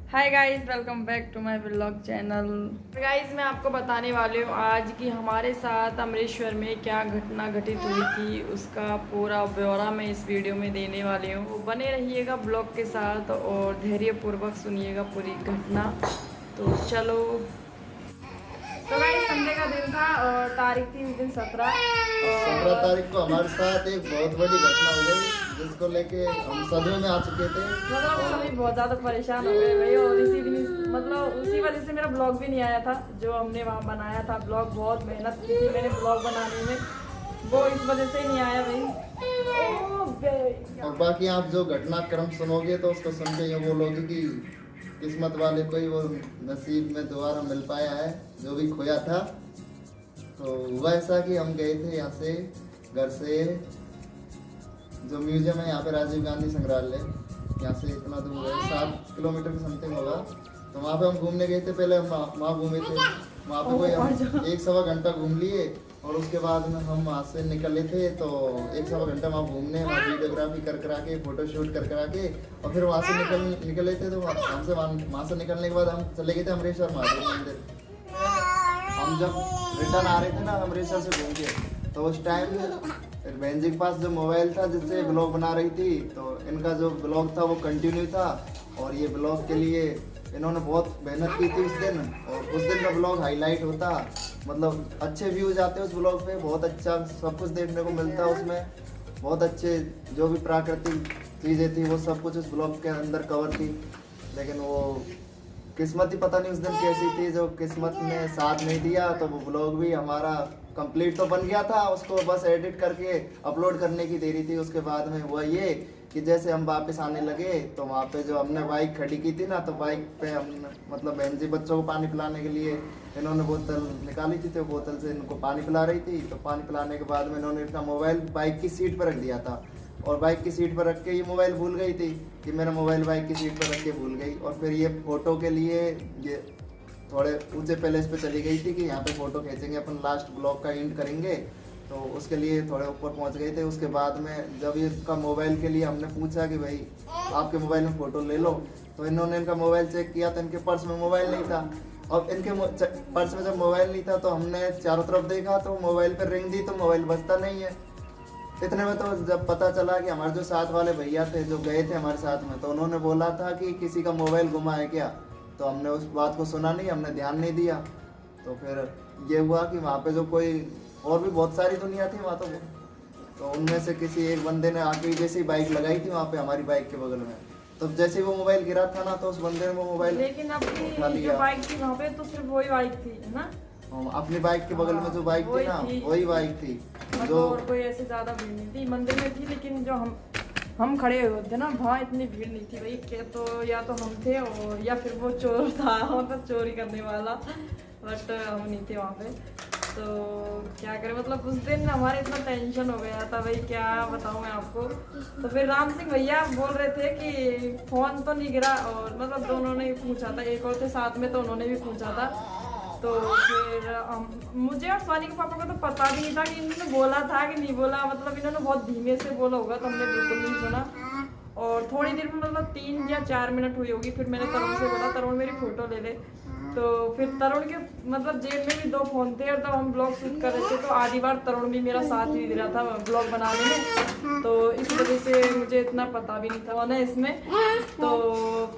Hi guys, welcome back to my vlog channel. Guys, मैं आपको बताने वाली हूँ आज की हमारे साथ अमृतसर में क्या घटना घटित हुई थी, उसका पूरा ब्यौरा मैं इस वीडियो में देने वाली हूँ। बने रहिएगा ब्लॉग के साथ और धैर्यपूर्वक सुनिएगा पूरी घटना। तो चलो। तो गाइस, संडे का दिन था और तारीख थी उस दिन 17 तारीख को हमारे साथ एक बहुत बड़ी घटना हो गई, जिसको लेके हम सदमे में आ चुके थे। मतलब सभी बहुत ज्यादा परेशान हो गए भाई। और इसी दिन मतलब उसी वजह से मेरा ब्लॉग भी नहीं आया था जो हमने वहाँ बनाया था। ब्लॉग बहुत मेहनत की थी मैंने ब्लॉग बनाने में, वो इस वजह से नहीं आया भाई। और बाकी आप जो घटनाक्रम सुनोगे तो उसको सुन के ये बोलोगे कि किस्मत वाले को ही वो नसीब में दोबारा मिल पाया है जो भी खोया था। तो हुआ ऐसा कि हम गए थे यहाँ से, घर से जो म्यूजियम है यहाँ पे, राजीव गांधी संग्रहालय, यहाँ से इतना दूर है, 7 किलोमीटर के समथिंग होगा। तो वहाँ पे हम घूमने गए थे। पहले हम वहाँ घूमे थे, वहाँ पे कोई हम 1-1.25 घंटा घूम लिए। और उसके बाद में हम वहाँ से निकले थे तो 1-1.25 घंटा वहाँ घूमने, वहाँ वीडियोग्राफी कर करा के, फोटो शूट कर करा के, और फिर वहाँ से निकले थे। तो वहाँ से निकलने के बाद हम चले गए थे अमृतसर महादेव मंदिर। हम जब रिटर्न आ रहे थे ना अमृतसर से घूम के, तो उस टाइम बहन जी के पास जो मोबाइल था जिससे ब्लॉग बना रही थी, तो इनका जो ब्लॉग था वो कंटिन्यू था। और ये ब्लॉग के लिए इन्होंने बहुत मेहनत की थी उस दिन, और उस दिन का ब्लॉग हाईलाइट होता, मतलब अच्छे व्यूज आते उस ब्लॉग पे, बहुत अच्छा सब कुछ देखने को मिलता उसमें। बहुत अच्छे जो भी प्राकृतिक चीज़ें थी वो सब कुछ उस ब्लॉग के अंदर कवर थी। लेकिन वो किस्मत ही पता नहीं उस दिन कैसी थी, जो किस्मत ने साथ नहीं दिया। तो वो ब्लॉग भी हमारा कंप्लीट तो बन गया था, उसको बस एडिट करके अपलोड करने की देरी थी। उसके बाद में हुआ ये कि जैसे हम वापस आने लगे तो वहाँ पे जो हमने बाइक खड़ी की थी ना, तो बाइक पे हम मतलब बहन जी बच्चों को पानी पिलाने के लिए इन्होंने बोतल निकाली थी, तो बोतल से इनको पानी पिला रही थी। तो पानी पिलाने के बाद में इन्होंने इनका मोबाइल बाइक की सीट पर रख दिया था, और बाइक की सीट पर रख के ये मोबाइल भूल गई थी कि मेरा मोबाइल बाइक की सीट पर रख के भूल गई। और फिर ये फोटो के लिए ये थोड़े ऊंचे पैलेस पे चली गई थी कि यहाँ पे फोटो खींचेंगे, अपन लास्ट ब्लॉग का एंड करेंगे। तो उसके लिए थोड़े ऊपर पहुँच गए थे। उसके बाद में जब इसका मोबाइल के लिए हमने पूछा कि भाई आपके मोबाइल में फ़ोटो ले लो, तो इन्होंने इनका मोबाइल चेक किया तो इनके पर्स में मोबाइल नहीं था। और इनके पर्स में जब मोबाइल नहीं था तो हमने चारों तरफ देखा, तो मोबाइल पर रिंग दी तो मोबाइल बजता नहीं है। इतने में तो जब पता चला कि हमारे जो साथ वाले भैया थे जो गए थे हमारे साथ में, तो उन्होंने बोला था कि किसी का मोबाइल गुमा है क्या। तो हमने उस बात को सुना नहीं, हमने ध्यान नहीं दिया। तो फिर ये हुआ कि वहाँ पे जो कोई और भी बहुत सारी दुनिया थी वहाँ, तो उनमें से किसी एक बंदे ने आके जैसे ही बाइक लगाई थी वहाँ पे हमारी बाइक के बगल में, तो जैसे ही वो मोबाइल गिरा था ना, तो उस बंदे ने वो मोबाइल, लेकिन अपनी जो बाइक थी वहाँ पे तो सिर्फ वही बाइक थी, है ना? अपनी बाइक के बगल में जो बाइक थी ना, वही बाइक थी। जो और कोई ऐसे ज्यादा भीड़ नहीं थी, मंदिर में थी। लेकिन जो हम खड़े हुए थे ना, वहाँ इतनी भीड़ नहीं थी भाई। के तो या तो हम थे और या फिर वो चोर था, मतलब चोरी करने वाला, बट हम नहीं थे वहाँ पे। तो क्या करें, मतलब उस दिन हमारे इतना टेंशन हो गया था भाई, क्या बताऊँ मैं आपको। तो फिर राम सिंह भैया बोल रहे थे कि फ़ोन तो नहीं गिरा, और मतलब दोनों ने पूछा था, एक और थे साथ में तो उन्होंने भी पूछा था। तो फिर मुझे और स्वानी के पापा को तो पता भी नहीं था कि इन्होंने बोला था कि नहीं बोला। मतलब इन्होंने बहुत धीमे से बोला होगा तो हमने बिल्कुल नहीं सुना। और थोड़ी देर में मतलब 3 या 4 मिनट हुई होगी, फिर मैंने तरुण से बोला तरुण मेरी फ़ोटो ले ले। तो फिर तरुण के मतलब जेब में भी 2 फ़ोन थे, और तब हम ब्लॉग शूट कर रहे थे। तो आधी बार तरुण भी मेरा साथ ही दे रहा था ब्लॉग बनाने में, तो इस वजह से मुझे इतना पता भी नहीं था ना इसमें। तो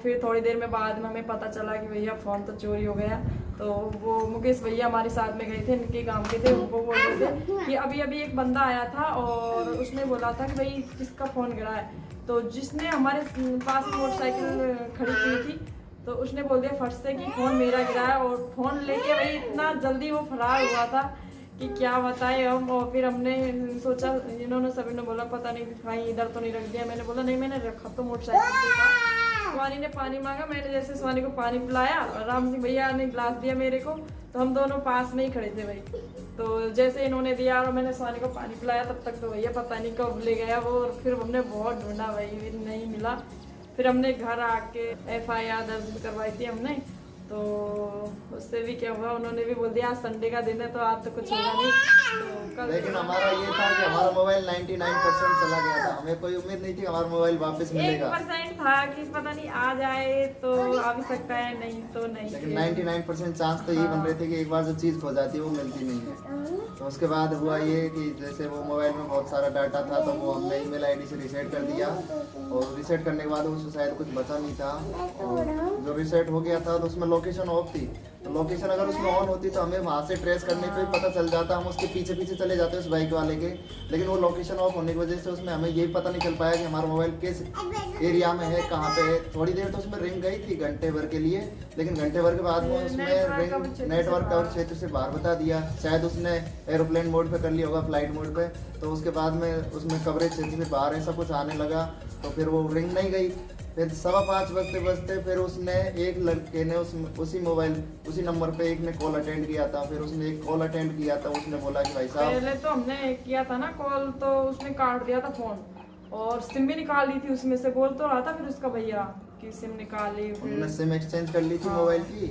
फिर थोड़ी देर में बाद में हमें पता चला कि भैया फ़ोन तो चोरी हो गया। तो वो मुकेश भैया हमारे साथ में गए थे, इनके गांव के थे, उनको बोल रहे थे कि अभी अभी एक बंदा आया था और उसने बोला था कि भाई किसका फ़ोन गिरा है। तो जिसने हमारे पास मोटरसाइकिल खड़ी की थी, तो उसने बोल दिया फट से कि फ़ोन मेरा गिरा है। और फ़ोन लेके भाई इतना जल्दी वो फरार हुआ था कि क्या बताए हम। और फिर हमने सोचा, इन्होंने सभी ने बोला पता नहीं भाई इधर तो नहीं रख दिया। मैंने बोला नहीं मैंने रखा तो मोटरसाइकिल पे था। स्वानी ने पानी मांगा, मैंने जैसे स्वानी को पानी पिलाया, और राम सिंह भैया ने गिलास दिया मेरे को, तो हम दोनों पास में ही खड़े थे भाई। तो जैसे इन्होंने दिया और मैंने स्वानी को पानी पिलाया, तब तक तो भैया पता नहीं कब ले गया वो। और फिर हमने बहुत ढूंढा भाई, नहीं मिला। फिर हमने घर आके FIR दर्ज करवाई थी हमने। तो उससे भी क्या हुआ, उन्होंने भी बोल दिया आज संडे का दिन है तो आज तो कुछ होगा नहीं। तो कल लेकिन हमारा ये था कि हमारा मोबाइल 99% चला गया था, हमें कोई उम्मीद नहीं थी हमारा मोबाइल वापस मिलेगा। 1% था कि पता नहीं आ जाए तो आ भी सकता है, नहीं तो नहीं। लेकिन 99% चांस तो यही बन रहे थे कि एक बार जो चीज़ खो जाती है वो मिलती नहीं है। तो उसके बाद हुआ ये कि जैसे वो मोबाइल में बहुत सारा डाटा था तो वो हमने ईमेल आईडी से रीसेट कर दिया, और रीसेट करने के बाद उसमें शायद कुछ बचा नहीं था। और जो रीसेट हो गया था तो उसमें लोकेशन ऑफ थी, तो लोकेशन अगर उसमें ऑन होती तो हमें वहाँ से ट्रेस करने पे पता चल जाता, हम उसके पीछे पीछे चले जाते उस बाइक वाले के। लेकिन वो लोकेशन ऑफ होने की वजह से उसमें हमें यही पता नहीं चल पाया कि हमारा मोबाइल किस एरिया में है, कहाँ पे है। थोड़ी देर तो उसमें रिंग गई थी घंटे भर के लिए, लेकिन घंटे भर के बाद में उसमें रिंग नेटवर्क कवर क्षेत्र से बाहर बता दिया। शायद उसने एरोप्लेन मोड पे कर लिया होगा, फ्लाइट मोड पे, तो उसके बाद में उसमें कवरेज क्षेत्र से बाहर ऐसा कुछ आने लगा, तो फिर वो रिंग नहीं गई। फिर 5:15 बजते बजते फिर उसने एक लड़के ने उसी मोबाइल उसी नंबर पे एक ने कॉल अटेंड किया था। फिर उसने एक कॉल अटेंड किया था, उसने बोला कि भाई साहब, पहले तो हमने किया था ना कॉल, तो उसने काट दिया था फोन और सिम भी निकाल ली थी उसमें से। बोल तो रहा था फिर उसका भैया कि सिम निकाली, हमने सिम एक्सचेंज कर ली थी मोबाइल की।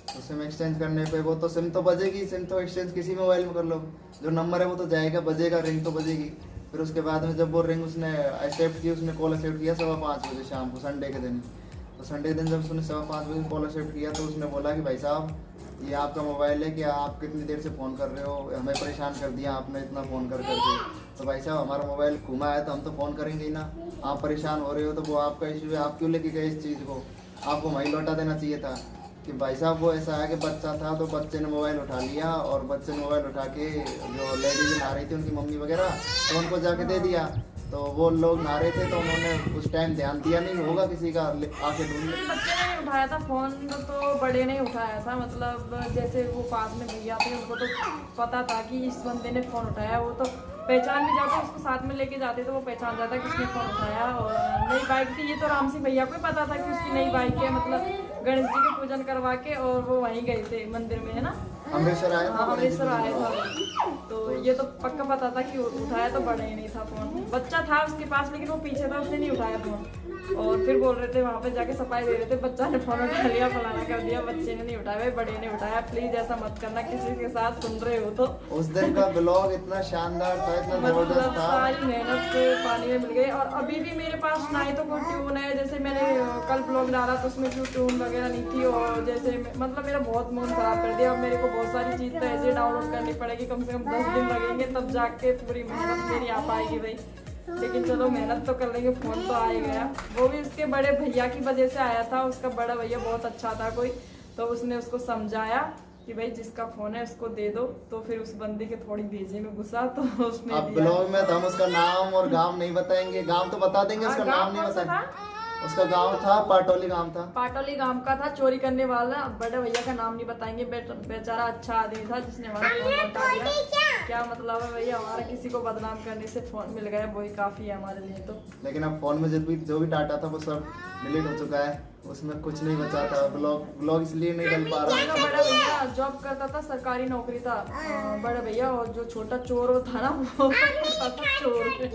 तो सिम एक्सचेंज करने पे वो तो सिम तो बजेगी, सिम तो एक्सचेंज किसी मोबाइल में कर लो, जो नंबर है वो तो जाएगा, बजेगा, रिंग तो बजेगी। फिर उसके बाद में जब वो रिंग उसने एक्सेप्ट की, उसने कॉल एक्सेप्ट किया 5:15 बजे शाम को, संडे के दिन। तो संडे के दिन जब उसने 5:15 बजे कॉल एक्सेप्ट किया तो उसने बोला कि भाई साहब ये आपका मोबाइल है, क्या आप कितनी देर से फ़ोन कर रहे हो, हमें परेशान कर दिया आपने इतना फ़ोन कर करके। तो भाई साहब हमारा मोबाइल घुमा है तो हम तो फ़ोन करेंगे ही ना, आप परेशान हो रहे हो तो वो आपका इशू है, आप क्यों लेके गए इस चीज़ को, आपको वहीं लौटा देना चाहिए था। कि भाई साहब वो ऐसा है कि बच्चा था तो बच्चे ने मोबाइल उठा लिया, और बच्चे ने मोबाइल उठा के जो लेडीज नहा रही थी उनकी मम्मी वगैरह, तो उनको जाके दे दिया। तो वो लोग नहा रहे थे तो उन्होंने उस टाइम ध्यान दिया नहीं होगा किसी का, आके ढूंढ लिया। बच्चे ने उठाया था फोन, तो बड़े ने उठाया था। मतलब जैसे वो पास में भैया थे उनको तो पता था कि इस बंदे ने फोन उठाया, वो तो पहचान भी जाता, उसको साथ में लेके जाते तो वो पहचान जाता किसने फोन उठाया। और नई बाइक थी ये तो राम सिंह भैया को ही पता था कि उसकी नई बाइक है। मतलब गणेश जी के पूजन करवा के और वो वहीं गए थे मंदिर में, है ना, अमृतसर आया था। हाँ अमृतसर आया था। तो ये तो पक्का पता था कि उठाया तो बड़ा ही नहीं था फोन, बच्चा था उसके पास लेकिन वो पीछे था, उसने नहीं उठाया फोन। और फिर बोल रहे थे वहाँ पे जाके सफाई दे रहे थे, बच्चा ने फोन उठा लिया, फलाना कर दिया, बच्चे ने नहीं उठाया, भाई बड़े ने उठाया। प्लीज ऐसा मत करना किसी के साथ, सुन रहे हो तो। उस दिन का ब्लॉग इतना शानदार था, इतना मतलब जबरदस्त था। सारी मेहनत से पानी में मिल गई। और अभी भी मेरे पास ना ही तो कोई ट्यून है, जैसे मैंने कल ब्लॉग डाला तो उसमें कोई ट्यून वगैरह नहीं थी। और जैसे मतलब मेरा बहुत मूड खराब कर दिया। अब मेरे को बहुत सारी चीज़ तो ऐसे डाउनलोड करनी पड़ेगी, कम से कम 10 दिन लगेंगे तब जाके पूरी मेहनत मेरी आ पाएगी भाई। लेकिन चलो मेहनत तो कर लेंगे, फोन तो आ ही गया। वो भी उसके बड़े भैया की वजह से आया था, उसका बड़ा भैया बहुत अच्छा था कोई, तो उसने उसको समझाया कि भाई जिसका फोन है उसको दे दो। तो फिर उस बंदी के थोड़ी भेजे में घुसा तो उसने अब ब्लॉग में तो हम उसका नाम और गांव नहीं बताएंगे, गांव तो बता देंगे, उसका नाम नहीं बताएंगे। उसका गांव था पाटोली, गांव था पाटोली गांव का था, चोरी करने वाला। बड़े भैया का नाम नहीं बताएंगे, बेचारा अच्छा आदमी था जिसने हमारा फोन लौटा दिया। क्या मतलब है भैया, हमारा किसी को बदनाम करने से फोन मिल गया वही काफी है हमारे लिए तो। लेकिन अब फोन में जो भी डाटा था वो सब डिलीट हो चुका है, उसमें कुछ नहीं बचा था। ब्लॉग इसलिए नहीं डल पा रहा। बड़ा भैया जॉब करता था, सरकारी नौकरी था बड़ा भैया। और जो छोटा चोर वो था ना, वो चोर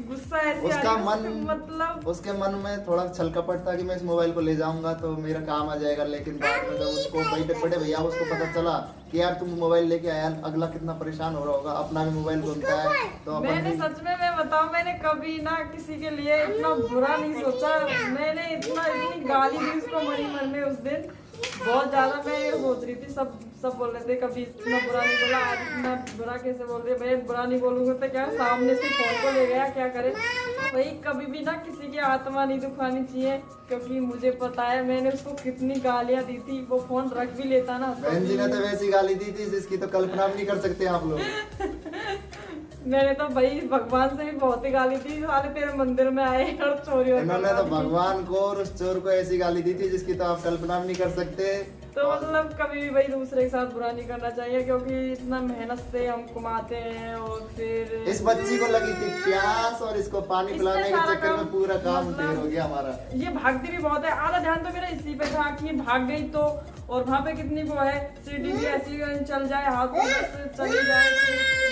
गुस्सा ऐसे उसका मन, मतलब उसके मन में थोड़ा छल कपट था कि मैं इस मोबाइल को ले जाऊंगा तो मेरा काम आ जाएगा। लेकिन बाद में जब उसको बड़े भैया उसको पता चला कि यार तुम मोबाइल लेके आया, अगला कितना परेशान हो रहा होगा, अपना भी मोबाइल घूमता है तो मैंने सच में मैं बताऊं, मैंने कभी ना किसी के लिए इतना बुरा नहीं सोचा। मैंने इतनी गाली दी उसको मन में उस दिन, बहुत ज्यादा। मैं ये सोच रही थी, सब बोल रहे थे कभी इतना बुरा नहीं बोला, आज इतना बुरा कैसे बोल रहे। भाई बुरा नहीं बोलूंगा तो क्या, सामने से फोन को ले गया, क्या करे भाई। कभी भी ना किसी की आत्मा नहीं दुखानी चाहिए, क्योंकि मुझे पता है मैंने उसको कितनी गालियां दी थी। वो फोन रख भी लेता ना। बहन जी ने तो वैसी गाली दी थी जिसकी तो कल्पना भी नहीं कर सकते आप लोग। मैंने तो भाई भगवान से भी बहुत ही गाली दी, साले तेरे मंदिर में आए और चोरी। इन्होंने तो भगवान को और उस चोर को ऐसी गाली दी थी जिसकी तो आप कल्पना भी नहीं कर सकते। तो मतलब कभी भी भाई दूसरे के साथ बुरा नहीं करना चाहिए, क्योंकि इतना मेहनत से हम कमाते हैं। और फिर इस बच्ची को लगी थी प्यास और इसको पानी पिलाने के चक्कर में पूरा काम ढेर हो गया हमारा। ये भागती भी बहुत है, आधा ध्यान तो मेरा इसी पे था कि भाग गई तो। और वहाँ पे कितनी वो है, सीढ़ी भी ऐसी चल जाए, हाथ चली जाए,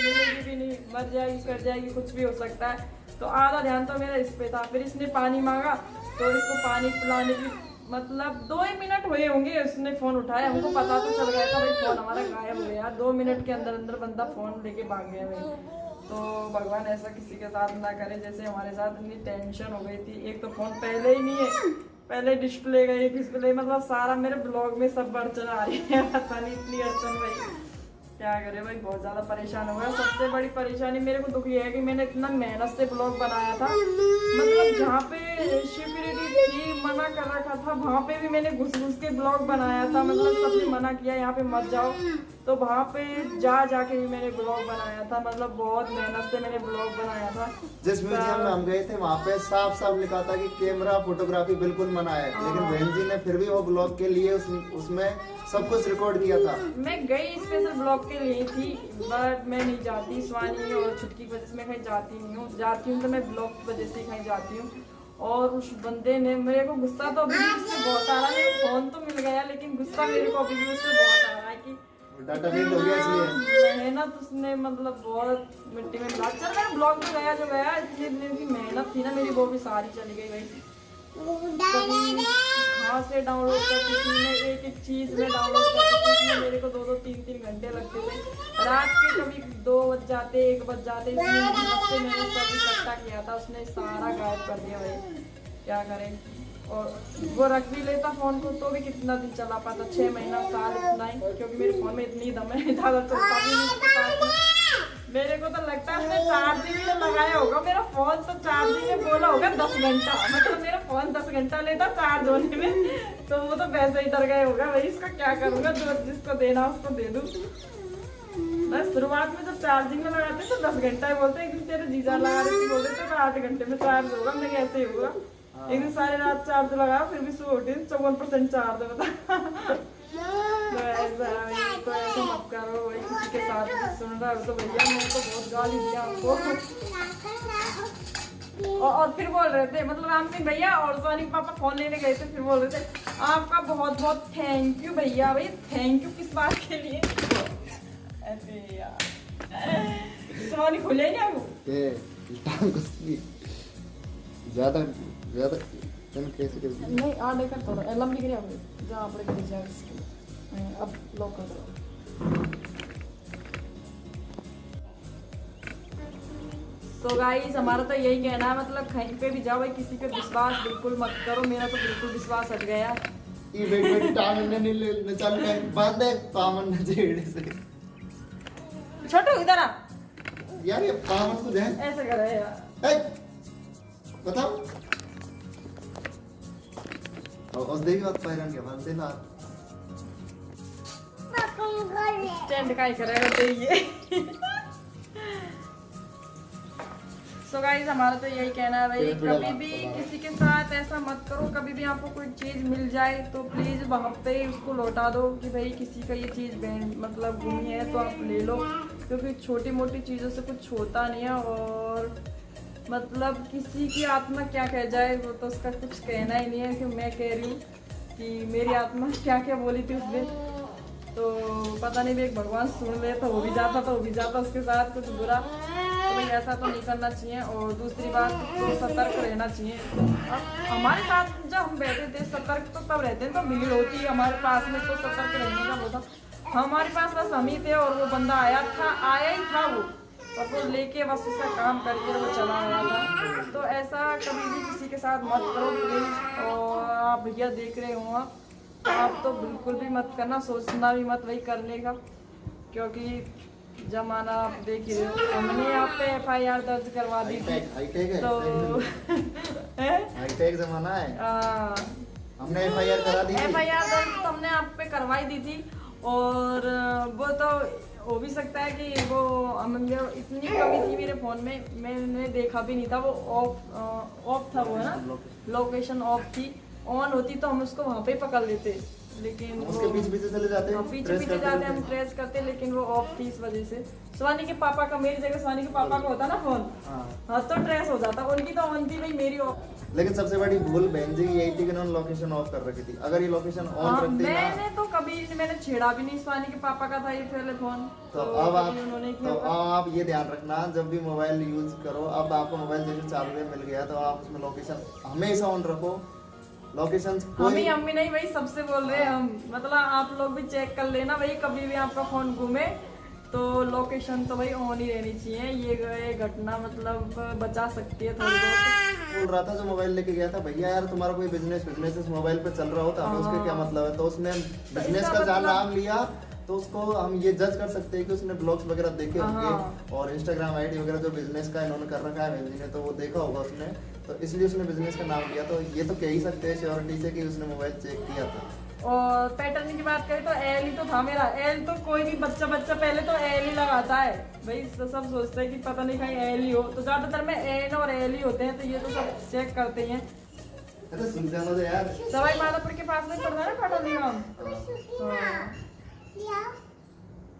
मिलेगी भी नहीं, मर जाएगी, कर जाएगी, कुछ भी हो सकता है। तो आधा ध्यान तो मेरा इस पे था। फिर इसने पानी मांगा तो इसको पानी पिलाने की मतलब 2 ही मिनट हुए होंगे उसने फोन उठाया, हमको पता तो चल गया था भाई फोन हमारा गायब हो गया। 2 मिनट के अंदर अंदर बंदा फोन लेके भाग गया भाई। तो भगवान ऐसा किसी के साथ ना करे जैसे हमारे साथ। इतनी टेंशन हो गई थी, एक तो फोन पहले ही नहीं है, पहले डिस्प्ले गई, डिस्प्ले मतलब सारा मेरे ब्लॉग में सब अड़चन आ रही है, पता नहीं इतनी अड़चन भाई क्या करे भाई, बहुत ज्यादा परेशान हो गया। सबसे बड़ी परेशानी मेरे को दुख ये है कि मैंने इतना मेहनत से ब्लॉग बनाया था, मतलब जहाँ पे सिक्योरिटी थी मना कर रखा था वहाँ पे भी मैंने घुस घुस के ब्लॉग बनाया था, मतलब सबने मना किया यहाँ पे मत जाओ, तो वहाँ पे जाके भी मैंने ब्लॉग बनाया था, मतलब बहुत मेहनत से मैंने ब्लॉग बनाया था। जिस म्यूजियम में हम गए थे वहाँ पे साफ साफ लिखा था कि कैमरा फोटोग्राफी बिल्कुल मना है, लेकिन बहन जी ने फिर भी वो ब्लॉग के लिए उसमें सब कुछ रिकॉर्ड किया था। मैं गई स्पेशल ब्लॉग के लिए थी, बट मैं नहीं जाती, स्वानी और छुटकी की वजह से मैं कहीं जाती नहीं हूँ, जाती हूँ तो मैं ब्लॉग की वजह से कहीं जाती हूँ। और उस बंदे ने मेरे को गुस्सा तो अभी भी उससे बहुत आ रहा है, मेरे फोन तो मिल गया लेकिन गुस्सा मेरे को अभी भी उससे बहुत आ रहा है कि डाटा लीक हो गया इसलिए मेहनत उसने मतलब बहुत मिट्टी में मिला। चल मैं ब्लॉग में गया जो गया, इतनी दिन की मेहनत थी ना मेरी वो भी सारी चली गई भाई। कभी कहाँ से डाउनलोड करती थी मैं, एक एक चीज में डाउनलोड करती थी, इसमें मेरे को 2-2 3-3 घंटे लगते थे, रात के कभी 2 बज जाते 1 बज जाते, इतनी मेहनत से मैंने सब इकट्ठा किया था, उसने सारा गायब कर दिया भाई, क्या करें। और वो रख भी लेता फोन को तो भी कितना दिन चला पाता, 6 महीना साल इतना ही, क्योंकि मेरे फोन में इतनी दम है, ज्यादा चलता भी नहीं उसके पास। मेरे को तो लगता है उसने चार्जिंग में लगाया होगा मेरा फोन, तो चार्जिंग में बोला होगा 10 घंटा, मतलब मेरा फोन 10 घंटा लेता चार्ज होने में, तो वो तो वैसे ही डर गए होगा भाई, इसका क्या करूंगा, जो जिसको देना उसको दे दूं। बस शुरुआत में जब चार्जिंग में लगाते तो 10 घंटा ही बोलते, एक दिन तेरे जीजा लगा रहे थे बोलते तो 8 घंटे में चार्ज होगा, मैं ऐसे ही होगा। एक दिन सारी रात चार्ज लगाया फिर भी सुबह उठी 54% चार्ज है, बता। तो ऐसा मत करो भाई, किसी के साथ भी सुन रहा हो तो भैया मैंने तो बहुत गाली दिया आपको। और फिर बोल रहे थे, मतलब राम सिंह भैया और सोनी पापा फोन लेने गए थे, फिर बोल रहे थे आपका बहुत बहुत थैंक यू भैया। भाई थैंक यू किस बात के लिए? अरे यार सोनी खुले नहीं आपको ज्यादा ज्यादा कैसे नहीं आडे का थोड़ा लंबी करिए आप जहाँ आप लेके जाए अब लॉक कर दो। तो गाइस हमारा तो यही कहना है, मतलब कहीं पे भी जाओ भाई किसी पे विश्वास बिल्कुल मत करो, मेरा तो बिल्कुल विश्वास हट गया। ये बेटी टांग ने चल गए बांधे पामन ने जेड़ से। छोटू इधर आ यार, ये पामन को दे ऐसे कर रहे यार, बताओ और देखिए बात पैरन के बांधते ना स्टैंड का ही करेगा तो ये। सो गाइस हमारा तो यही कहना है भाई, कभी भी किसी के साथ ऐसा मत करो, कभी भी आपको कोई चीज मिल जाए तो प्लीज वहाँ पे उसको लौटा दो कि भाई किसी का ये चीज मतलब गुमी है तो आप ले लो, क्योंकि छोटी मोटी चीजों से कुछ होता नहीं है। और मतलब किसी की आत्मा क्या कह जाए वो तो उसका कुछ कहना ही नहीं है, कि मैं कह रही हूँ कि मेरी आत्मा क्या क्या बोली थी उस दिन, तो पता नहीं एक भगवान सुन ले तो हो भी जाता उसके साथ कुछ बुरा, तो भाई ऐसा तो नहीं करना चाहिए। और दूसरी बात तो सतर्क रहना चाहिए। अब हमारे साथ जब हम बैठे थे सतर्क तो तब रहते हैं, तो भीड़ होती है हमारे पास में तो सतर्क रहने का वो था, हमारे पास बस हम ही थे और वो बंदा आया ही था वो, और वो लेके बस उसका काम करके वो चला गया था। तो ऐसा कभी भी किसी के साथ मत करो प्लीज। और आप भैया देख रहे हो आप तो बिल्कुल भी मत करना, सोचना भी मत वही करने का, क्योंकि जमाना आप देख ही रहे हो, हमने आप पे FIR दर्ज करवा दी थी, तो हाईटेक जमाना है, हमने FIR करा दी, FIR दर्ज तो हमने आप पे करवाई दी थी। और वो तो हो भी सकता है कि वो इतनी कमी थी मेरे फोन में, मैंने देखा भी नहीं था, वो ऑफ था, वो है ना लोकेशन ऑफ थी, ऑन होती तो हम उसको वहाँ पे पकड़ लेते, लेकिन उसके पीछे चले जाते हैं, पीछे जाते हम ट्रेस करते, लेकिन वो ऑफ थी इस वजह से। स्वानी के पापा का, मेरी जगह स्वानी के पापा का होता ना फोन, हाँ तो ट्रेस हो जाता, उनकी तो ऑन थी भाई, मेरी ऑफ। लेकिन सबसे बड़ी भूल बहन जी यही थी कि उन्होंने लोकेशन ऑफ कर रखी थी, अगर ये लोकेशन ऑन रखती ना, मैंने तो कभी मैंने छेड़ा भी नहीं, स्वानी के पापा का था ये पहले फोन, तो अब आप ये ध्यान रखना जब भी मोबाइल यूज करो, अब आपको मोबाइल जैसे चालू मिल गया तो आप उसमें लोकेशन हमेशा ऑन रखो, लोकेशन हम ही नहीं भाई, सबसे बोल रहे हैं हम। मतलब आप लोग भी चेक कर लेना भाई, कभी भी आपका फोन घूमे तो लोकेशन तो भाई ऑन ही रहनी चाहिए। ये घटना मतलब बचा सकती है थोड़ी बहुत। बोल रहा था जो मोबाइल लेके गया था, भैया यार तुम्हारा कोई बिजनेस इस मोबाइल पे चल रहा होता हमें उसके क्या मतलब है। तो उसने बिजनेस का जान नाम लिया, तो उसको हम ये जज कर सकते हैं कि उसने ब्लॉग्स वगैरह देखे होंगे और इंस्टाग्राम आईडी वगैरह जो बिजनेस का इन्होंने कर रखा है ने, तो वो देखा होगा उसने, तो इसलिए उसने बिजनेस का नाम लिया। तो ये तो कह ही सकते हैं श्योरिटी से कि उसने मोबाइल चेक किया था। और पैटर्न की बात करें तो एल ही तो था मेरा। एल तो कोई भी बच्चा पहले तो एल ही लगाता है भाई। सब सोचते हैं कि पता नहीं कहीं एल ही हो, तो ज्यादातर में एन और एल ही होते हैं। तो ये तो सब चेक करते हैं। अरे सुन जाना यार, सवाई माधोपुर के पास में पड़ता है ना पाटल गांव।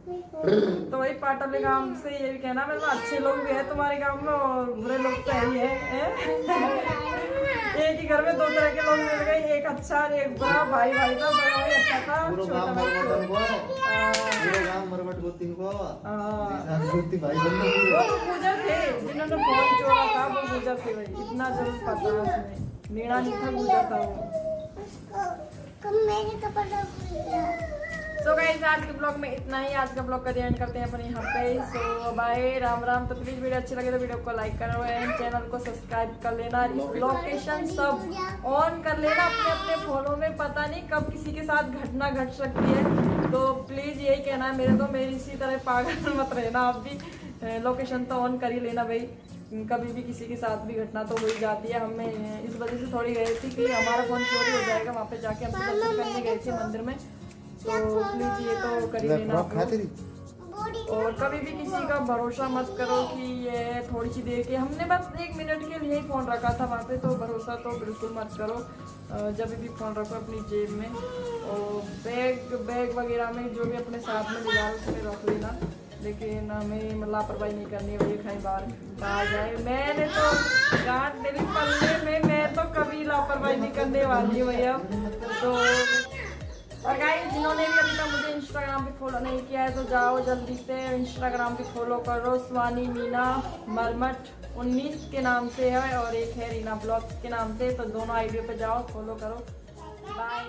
तो वही पाटल गांव से ये भी कहना मतलब अच्छे लोग भी है तुम्हारे गांव में और बुरे लोग तो है ही है। एक ही घर में दो तरह के लोग मिल गए, एक अच्छा और एक बुरा। भाई था, बड़ा भाई अच्छा था, छोटा भाई वो तो गुजर थे जिन्होंने फोन छोड़ा था, वो गुजर थे भाई। इतना जरूर पता है उसमें, मीणा नहीं था, गुजर था वो। सो गाइस आज के ब्लॉग में इतना ही। आज का ब्लॉग का एंड करते हैं अपन यहाँ पे। सो बाय, राम राम। तो प्लीज वीडियो अच्छी लगे तो वीडियो को लाइक करो एंड चैनल को सब्सक्राइब कर लेना। लोकेशन सब ऑन कर लेना अपने अपने फोनों में, पता नहीं कब किसी के साथ घटना घट सकती है। तो प्लीज यही कहना है मेरे, तो मेरी इसी तरह पागल मत रहना आप भी। लोकेशन तो ऑन कर ही लेना भाई, कभी भी किसी के साथ भी घटना तो हो ही जाती है। हमें इस वजह से थोड़ी गई थी कि हमारा फोन चोरी हो जाएगा, वहाँ पे जाके हम दर्शन करने गए थे मंदिर में। तो प्लीज ये तो कर ही लेना। और कभी भी किसी का भरोसा मत करो कि ये थोड़ी सी देर के, हमने बस 1 मिनट के लिए ही फ़ोन रखा था वहाँ पे। तो भरोसा तो बिल्कुल मत करो। जब भी फ़ोन रखो अपनी जेब में और बैग वगैरह में जो भी अपने साथ में ले जाओ उसमें रख लेना। लेकिन हमें लापरवाही नहीं करनी है भैया, कहीं बाहर आ जाए। मैंने तो गांठ डेली पल्ले में, मैं तो कभी लापरवाही नहीं करने वाली हूँ भैया। तो और गाइस जिन्होंने भी अभी तक मुझे इंस्टाग्राम पे फॉलो नहीं किया है तो जाओ जल्दी से इंस्टाग्राम पे फॉलो करो। स्वानी मीना मरमट 19 के नाम से है और एक है रीना ब्लॉग्स के नाम से। तो दोनों आईडी पे जाओ, फॉलो करो। बाय।